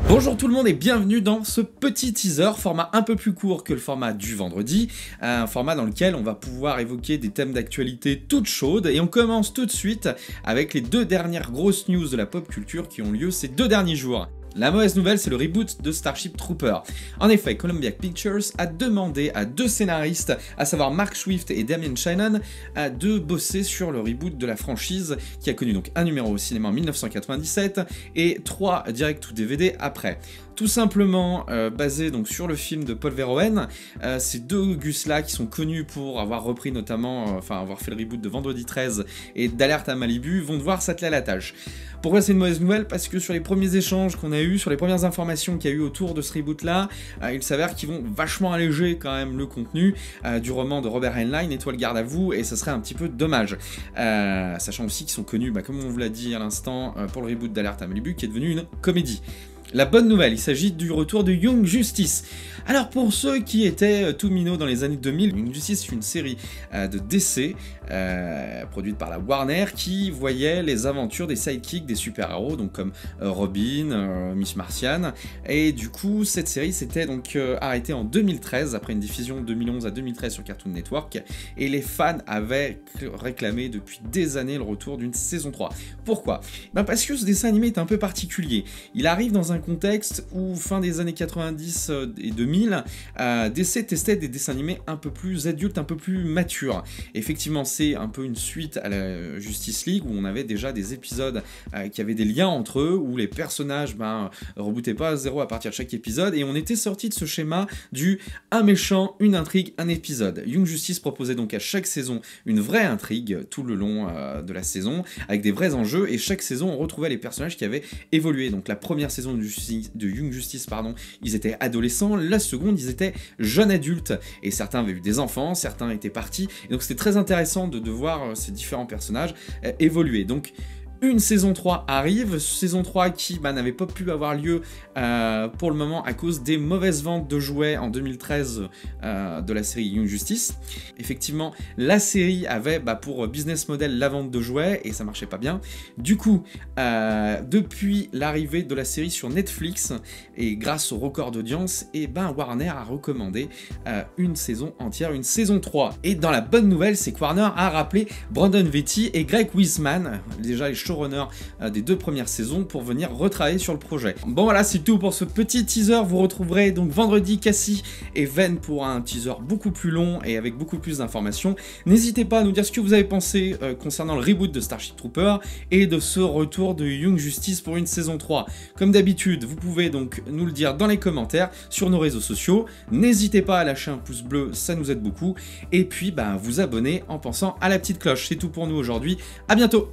Bonjour tout le monde et bienvenue dans ce petit teaser, format un peu plus court que le format du vendredi, un format dans lequel on va pouvoir évoquer des thèmes d'actualité toutes chaudes et on commence tout de suite avec les deux dernières grosses news de la pop culture qui ont lieu ces 2 derniers jours. La mauvaise nouvelle, c'est le reboot de Starship Troopers. En effet, Columbia Pictures a demandé à 2 scénaristes, à savoir Mark Swift et Damien Shannon, de bosser sur le reboot de la franchise, qui a connu donc un numéro au cinéma en 1997 et 3 direct ou DVD après. Tout simplement basé donc sur le film de Paul Verhoeven, ces 2 gus-là qui sont connus pour avoir repris notamment, avoir fait le reboot de Vendredi 13 et d'Alerte à Malibu, vont devoir s'atteler à la tâche. Pourquoi c'est une mauvaise nouvelle? Parce que sur les premiers échanges qu'on a eu, sur les premières informations qu'il y a eu autour de ce reboot-là, il s'avère qu'ils vont vachement alléger quand même le contenu du roman de Robert Heinlein, Étoile garde à vous, et ça serait un petit peu dommage. Sachant aussi qu'ils sont connus, comme on vous l'a dit à l'instant, pour le reboot d'Alerte à Malibu, qui est devenu une comédie. La bonne nouvelle, il s'agit du retour de Young Justice. Alors pour ceux qui étaient tout minots dans les années 2000, Young Justice est une série de DC produite par la Warner qui voyait les aventures des sidekicks des super-héros, donc comme Robin, Miss Martian, et du coup cette série s'était donc arrêtée en 2013 après une diffusion de 2011 à 2013 sur Cartoon Network et les fans avaient réclamé depuis des années le retour d'une saison 3. Pourquoi? Parce que ce dessin animé est un peu particulier. Il arrive dans un contexte où, fin des années 90 et 2000, DC testait des dessins animés un peu plus adultes, un peu plus matures. Effectivement, c'est un peu une suite à la Justice League, où on avait déjà des épisodes qui avaient des liens entre eux, où les personnages rebootaient pas à zéro à partir de chaque épisode, et on était sorti de ce schéma du un méchant, une intrigue, un épisode. Young Justice proposait donc à chaque saison une vraie intrigue tout le long de la saison, avec des vrais enjeux, et chaque saison on retrouvait les personnages qui avaient évolué. Donc la première saison de Young Justice, ils étaient adolescents, la seconde, ils étaient jeunes adultes, et certains avaient eu des enfants, certains étaient partis, et donc c'était très intéressant de voir ces différents personnages évoluer. Donc une saison 3 arrive, saison 3 qui n'avait pas pu avoir lieu pour le moment à cause des mauvaises ventes de jouets en 2013 de la série Young Justice. Effectivement, la série avait pour business model la vente de jouets et ça marchait pas bien. Du coup, depuis l'arrivée de la série sur Netflix et grâce au record d'audience, Warner a recommandé une saison entière, une saison 3. Et dans la bonne nouvelle, c'est que Warner a rappelé Brandon Vetti et Greg Weisman, déjà les showrunners des 2 premières saisons, pour venir retravailler sur le projet. Bon voilà, c'est tout pour ce petit teaser. Vous retrouverez donc vendredi Cassie et Ven pour un teaser beaucoup plus long et avec beaucoup plus d'informations. N'hésitez pas à nous dire ce que vous avez pensé concernant le reboot de Starship Troopers et de ce retour de Young Justice pour une saison 3. Comme d'habitude, vous pouvez donc nous le dire dans les commentaires sur nos réseaux sociaux. N'hésitez pas à lâcher un pouce bleu, ça nous aide beaucoup. Et puis vous abonner en pensant à la petite cloche. C'est tout pour nous aujourd'hui. À bientôt.